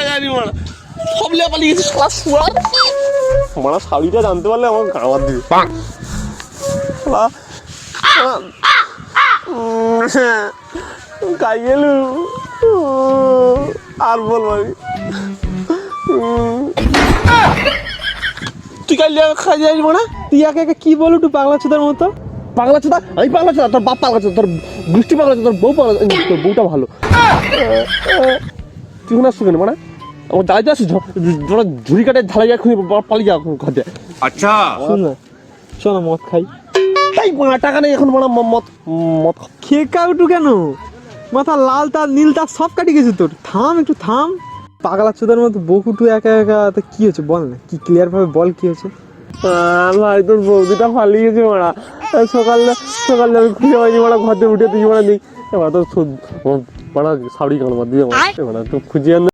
জানি মারা সব লিয়া পালিয়ে গেছিস ক্লাস মারা শাড়িটা জানতে পারলে আমার গাওয়ার দিবে গাই গেল আর বল ভাবি তুই কাল খাই যাই মারা তুই একে একে কি বল একটু পাগলা চোদার মতো। পাগলা চোদা আমি পাগলা চোদা তোর বাপ পাগলা চোদা তোর বৃষ্টি পাগলা চোদা তোর বউ পাগলা তোর বউটা ভালো তুই শুনে আসছো কেন মানে আমার দাঁড়াইতে আসিস তোরা ঝুড়ি কাটে ঢালাই যা খুঁজে পালিয়ে যা ঘরে। আচ্ছা শোন না শোনো মদ খাই তাই টাকা নেই এখন মানে মদ মদ খেকা উঠু কেন মাথা লাল তার নীল তার সব কাটি গেছে তোর। থাম একটু থাম পাগলা চোদার মতো বকুটু একা একা তো কি হয়েছে বল না কি ক্লিয়ার ভাবে বল কি হয়েছে। ভাই তোর বৌদিটা পালিয়ে গেছে মারা সকালে সকালে আমি খুঁজে পাইনি মারা ঘর থেকে উঠে তুই মারা নেই এবার তোর মারা শাড়ি কান দিয়ে মারা তো খুঁজে